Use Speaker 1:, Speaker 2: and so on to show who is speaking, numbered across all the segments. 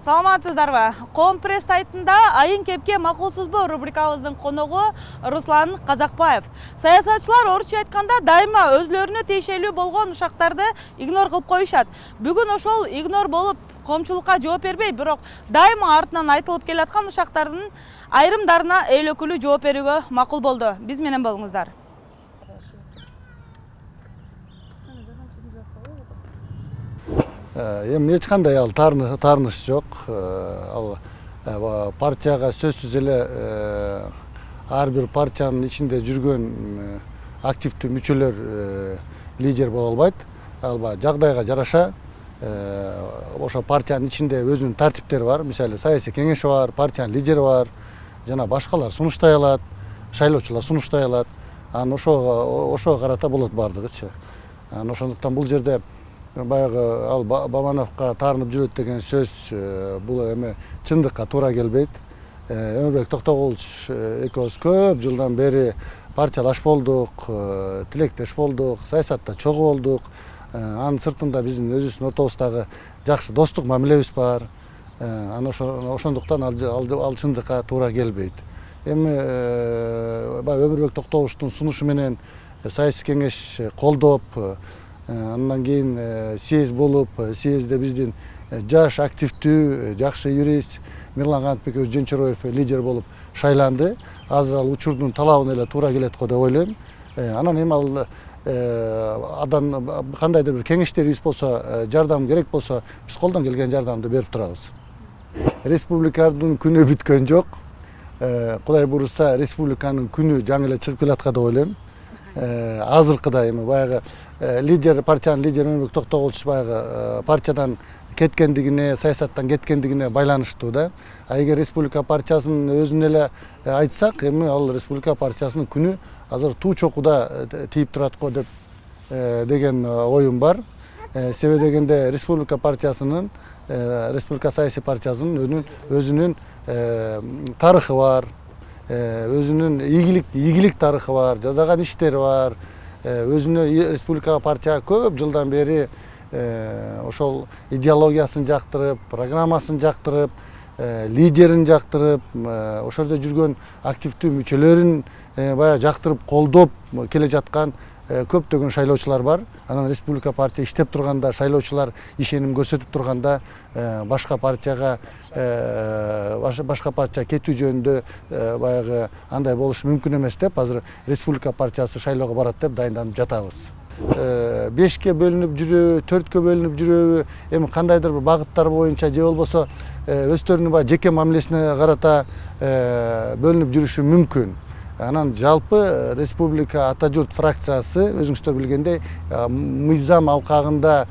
Speaker 1: Саламатсыздарбы? Коом пресс сайтында айын кепке макулсузбу рубрикабыздын коногу Руслан Казакбаев. Саясатчылар орусча айтканда дайыма өзлөрүнө тиешелүү болгон ушактарды игнор кылып коюшат. Бүгүн ошол игнор болуп коомчулукка жооп бербей, бирок дайыма артынан айтылып келаткан ушактардын айрымдарына эл өкүлү жооп берүүгө макул болду. Биз менен болуңуздар.
Speaker 2: Эми эч кандай ал таарыныш жок. Ал партияга сөзсүз эле ар бир партиянын ичинде жүргөн активдүү мүчөлөр лидер боло албайт. Алба жагдайга жараша ошо партиянын ичинде өзүнүн тартиптери бар. Мисалы саясий кеңеши бар, партиянын лидери бар, жана башкалар сунуштай алат, шайлоочулар сунуштай алат. Анан ошого карата болот бардыгычы. Анан ошондуктан бул жерде баягы ал Бабановго таарынып жүрөт деген сөз бул эми чындыкка туура келбейт. Өмүрбек Токтогулович экөөбүз көп жылдан бери партиялаш болдук, тилектеш болдук, саясатта чогуу болдук. Анын сыртында биздин өзүбүздүн ортобуздагы жакшы достук мамилебиз бар. Анан ошондуктан ал чындыкка туура келбейт. Эми баягы Өмүрбек Токтогуловичтун сунушу менен саясий кеңеш колдоп, андан кийин съезд болуп, съездде биздин жаш активдүү, жакшы юрист Мирлан Канатбекович Женчороев лидер болуп шайланды. Азыр ал учурдун талабына эле туура келет го деп ойлойм. Анан эми ал адан кандайдыр бир кеңештерибиз болсо, жардам керек болсо, биз колдон келген жардамды берип турабыз. Республиканын күнү бүткөн жок. Кудай буйруса, республиканын күнү жаңы эле чыгып келаткан деп ойлойм. Азыркыда эми баягы лидер, партиянын лидери Өмүрбек Токтогулович баягы партиядан кеткендигине, саясаттан кеткендигине байланыштуу да. Эгер республика партиясынын өзүнө эле айтсак, эми ал республика партиясынын күнү азыр туу чокуда тийип турат го деп деген оюм бар. Себеби дегенде республика партиясынын, республика саясий партиясынын өзүнүн тарыхы бар. Өзүнүн ийгилик тарыхы бар, жасаган иштери бар. Өзүнө республика партия көп жылдан бери ошол идеологиясын жактырып, программасын жактырып, лидерин жактырып, ошол жерде жүргөн активдүү мүчөлөрүн баягы жактырып колдоп келе жаткан көптөгөн шайлоочулар бар. Анан республика партия иштеп турганда, шайлоочулар ишеним көрсөтүп турганда башка партия кетүү жөнүндө баягы андай болушу мүмкүн эмес деп азыр республика партиясы шайлоого барат деп дайынданып жатабыз. 5ке бөлүнүп жүрөбү, 4кө бөлүнүп жүрөбү, эми кандайдыр бир багыттар боюнча же болбосо өздөрүнүн баягы жеке мамилесине карата бөлүнүп жүрүшү мүмкүн. Анан жалпы республика ата журт фракциясы өзүңүздөр билгендей мыйзам алкагында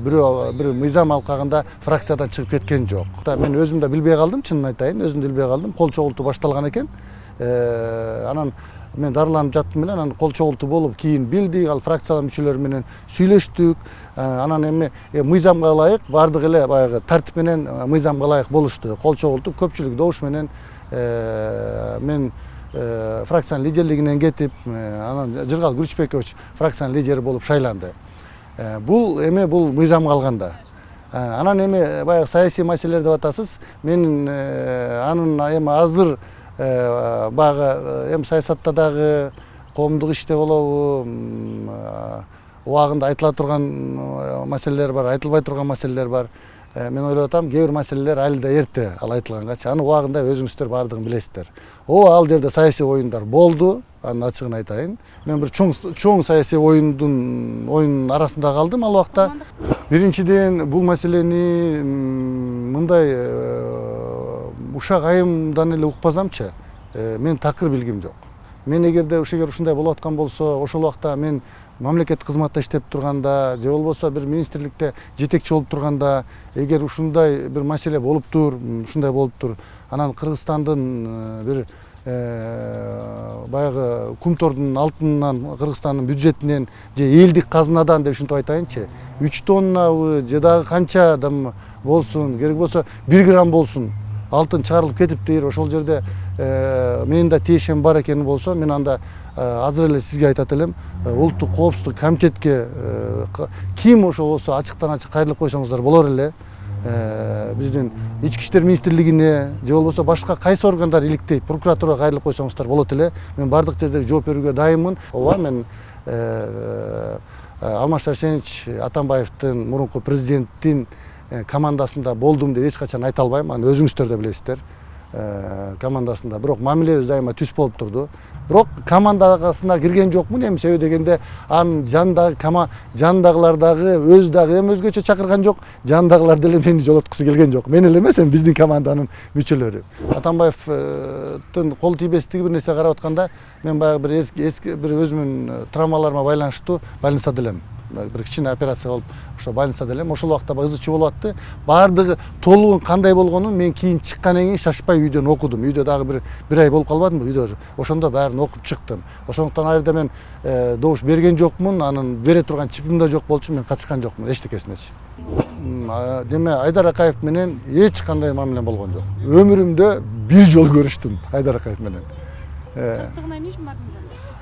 Speaker 2: бир мыйзам алкагында фракциядан чыгып кеткен жок. Мен өзүм да билбей калдым, чынын айтайын, өзүм да билбей калдым. Кол чогултуу башталган экен. Анан мен дарыланып жаттым эле, анан кол чогултуу болуп кийин билдик, ал фракциялар мүчөлөрү менен сүйлөштүк. Анан эми мыйзамга ылайык бардык эле баягы тартип менен мыйзамга ылайык болушту. Кол чогултуп көпчүлүк добуш менен мен фракциянын лидерлигинен кетип, анан Жыргал Күрүчбекович фракциянын лидери болуп шайланды. Бул мыйзамга алганда. Анан эми баягы саясий маселелер деп атасыз. Мен анын эми азыр баягы эми саясатта дагы коомдук иште болобу, убагында айтыла турган маселелер бар, айтылбай турган маселелер бар. Мен ойлоп атам, кээ бир маселелер али да эрте ал айтылгангачы. Аны убагында өзүңүздөр бардыгын билесиздер. Ал жерде саясий оюндар болду, анын ачыгын айтайын. Мен бир чоң саясий оюндун арасында калдым ал убакта. Биринчиден бул маселени мындай ушак айымдан эле укпасамчы, мен такыр билгим жок. Мен эгерде ушундай болуп аткан болсо, ошол убакта мен мамлекеттик кызматта иштеп турганда, же болбосо бир министрликте жетекчи болуп турганда, эгер ушундай бир маселе болуптур, анан Кыргызстандын бир баягы кумтордун алтынынан, Кыргызстандын бюджетинен же элдик казынадан деп ушинтип айтайынчы, 3 тоннабы же дагы канчадан болсун, керек болсо 1 грамм болсун алтын чыгарылып кетиптир. Ошол жерде менин да тиешем бар экени болсо, мен анда азыр эле сизге айтат элем, улуттук коопсуздук комитетке ким ошол болсо ачыктан ачык кайрылып койсоңуздар болор эле. биздин ички иштер министрлигине же болбосо башка кайсы органдар иликтейт, прокуратурага кайрылып койсоңуздар болот эле. Мен бардык жердерге жооп берүүгө дайынмын. Ооба, мен Алмаз Арсенович Атамбаевдин, мурунку президенттин командасында болдум деп эч качан айта албайм. Аны өзүңүздөр да билесиздер. Командасында. Бирок мамилебиз дайыма түз болуп турду. Бирок командасына кирген жокмун. Эми себеби дегенде анын жанындагылар дагы өз дагы эми өзгөчө чакырган жок. Жанындагылар деле мени жолоткусу келген жок. Мен эле эмес, эми биздин команданын мүчөлөрү. Атамбаевдин кол тийбестиги бир нерсе карап атканда, мен баягы бир эски бир өзүмдүн травмаларыма байланыштуу больницада элем. Бир кичине операция болуп, ошо больницада элем. Ошол убакта ызы чуу болуп атты. Бардыгы толугун кандай болгонун мен кийин чыккандан кийин шашпай үйдөн окудум. Үйдө дагы бир ай болуп калбадымбы үйдө. Ошондо баарын окуп чыктым. Ошондуктан ал жерде мен добуш берген жокмун. Анын бере турган чипим да жок болчу, мен качкан жокмун эчтекесинечи. Деме Айдар Акаев менен эч кандай мамилем болгон жок. Өмүрүмдө бир жолу көрүштүм Айдар Акаев менен.
Speaker 1: Чактыгына эмне үчүн бардыңыз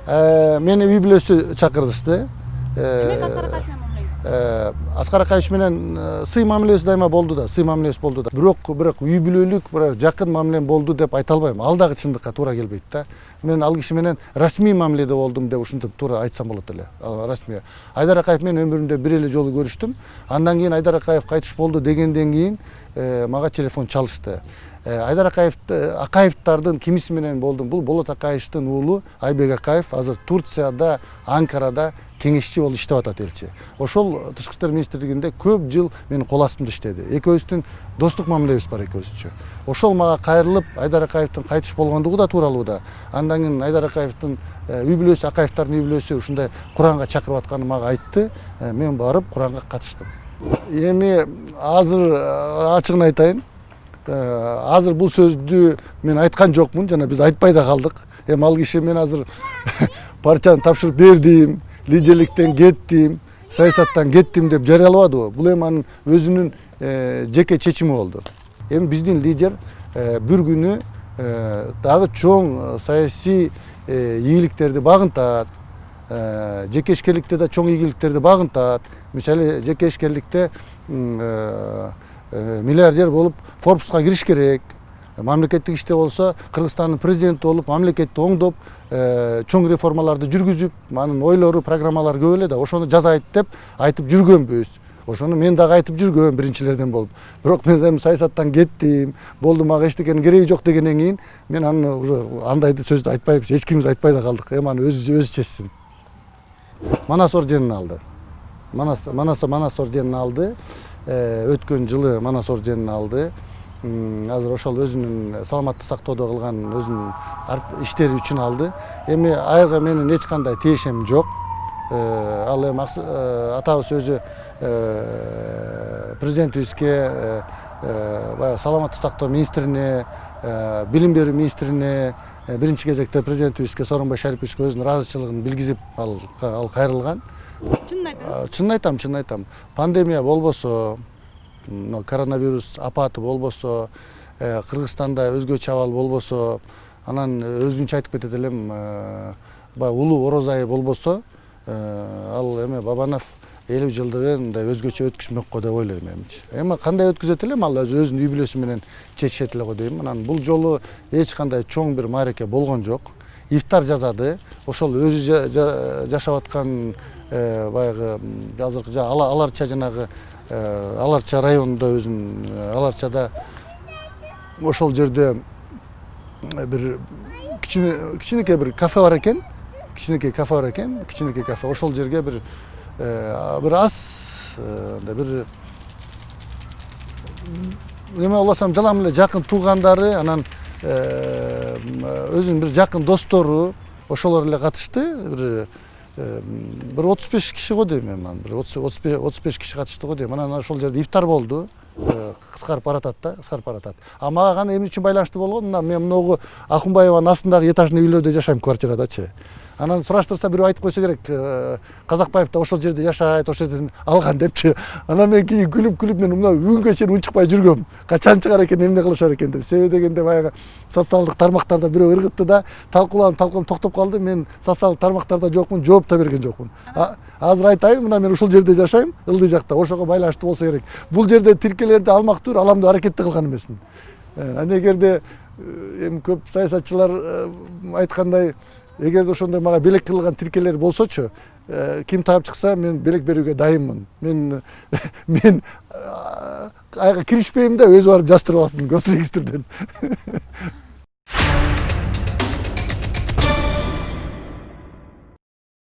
Speaker 1: анда?
Speaker 2: Мени үй бүлөсү чакырдышты.
Speaker 1: Демек Аскар Акаев менен мамилеңиз?
Speaker 2: Аскар Акаевич менен сый мамилеси дайыма болду да, Бирок үй бүлөлүк, бирок жакын мамилем болду деп айта албайм. Ал дагы чындыкка туура келбейт да. Мен ал киши менен расмий мамиледе болдум деп ушинтип туура айтсам болот эле. Расмий. Айдар Акаев менен өмүрүмдө бир эле жолу көрүштүм. Андан кийин Айдар Акаев кайтыш болду дегенден кийин мага телефон чалышты. Айдар Акаевдардын кимиси менен болдум. Бул Болот Акаевдин уулу Айбек Акаев азыр Турцияда, Анкарада кеңешчи болуп иштеп атат, элчи. Ошол тышкы иштер министрлигинде көп жыл менин кол астымда иштеди. Экөөбүздүн достук мамилебиз бар экөөбүзчө. Ошол мага кайрылып, Айдар Акаевдин кайтыш болгондугу да тууралуу да. Андан кийин Айдар Акаевдин үй бүлөсү, Акаевдардын үй бүлөсү ушундай Куранга чакырып атканын мага айтты. Мен барып Куранга катыштым. Эми азыр ачыгын айтайын. Азыр бул сөздү мен айткан жокмун, жана биз айтпай да калдык. Эми ал киши мен азыр партияны тапшырып бердим, лидерликтен кеттим, саясаттан кеттим деп жарыялабады. Бул эми анын өзүнүн жеке чечими болду. Эми биздин лидер бир күнү дагы чоң саясий ийгиликтерди багынтат, жеке ишкерликте да чоң ийгиликтерди багынтат. Мисалы жеке ишкерликте миллиардер болуп Форбска кириш керек. Мамлекеттик иште болсо Кыргызстандын президенти болуп, мамлекетти оңдоп, чоң реформаларды жүргүзүп, анын ойлору, программалары көп эле да. Ошону жазайт деп айтып жүргөнбүз. Ошону мен дагы айтып жүргөм биринчилерден болуп. Бирок мен эми саясаттан кеттим, болду, мага эчтекенин кереги жок дегенден кийин мен аны андайды сөздү айтпайбыз, эч кимибиз айтпай да калдык. Эми аны өзү чечсин. Манас орденин алды. Манас орденин алды. Өткөн жылы Манас орденин алды. Азыр ошол өзүнүн саламаттык сактоодо кылган өзүнүн иштери үчүн алды. Эми айга менин эч кандай тиешем жок. Ал эми атабыз өзү президентибизге, баягы саламаттык сактоо министрине, билим берүү министрине, биринчи кезекте президентибизге Сооронбай Шариповичке өзүнүн ыраазычылыгын билгизип ал кайрылган. Чынын айтам. Пандемия болбосо, коронавирус апаты болбосо, Кыргызстанда өзгөчө абал болбосо, анан өзүнчө айтып кетет элем, улуу ороз айы болбосо, ал эми Бабанов 50 жылдыгын өзгөчө өткүзмөк го деп ойлойм эмичи. Эми кандай өткүзөт элем, ал өзүнүн үй бүлөсү менен чечишет эле го дейм. Анан бул жолу эч кандай чоң бир маареке болгон жок. Ифтар жасады. Ошол өзү жашап аткан баягы азыркы Аларча жанагы Аларча районунда өзүнүн Аларчада ошол жерде бир кичинекей бир кафе бар экен. Кичинекей кафе. Ошол жерге бир ас бир неме болсам жалаң эле жакын туугандары, анан өзүнүн бир жакын достору ошолор эле катышты. Бир 35 киши го дейм мен. Бир 35 киши катышты го дейм. Анан ошол жерде ифтар болду. Кыскарып баратат. А мага эмне үчүн байланыштуу болгон? Мен могу Акунбаеванын астындагы этажный үйлөрдө жашайм, квартирадачы. Анан сураштырса бирөө айтып койсо керек, Казакбаев да ошол жерде жашайт, ошол жерден алган депчи. Анан мен кийин күлүп мен мына бүгүнгө чейин унчукпай жүргөм. Качан чыгар экен, эмне кылышар экен деп. Себеби дегенде баягы социалдык тармактарда бирөө ыргытты да, талкууланып токтоп калды. Мен социалдык тармактарда жокмун, жооп да берген жокмун. Азыр айтайын, мына мен ушул жерде жашайм, ылдый жакта, ошого байланыштуу болсо керек. Бул жерде тилкелерди алмактуу аламдуу аракетти кылган эмесмин. Анан эгерде эми көп саясатчылар айткандай, эгерде ошондой мага белек кылган тилкелер болсочу, ким таап чыкса мен белек берүүгө дайынмын. Мен айга киришпейм да, өзү барып жаштырып алсын госрегистрден.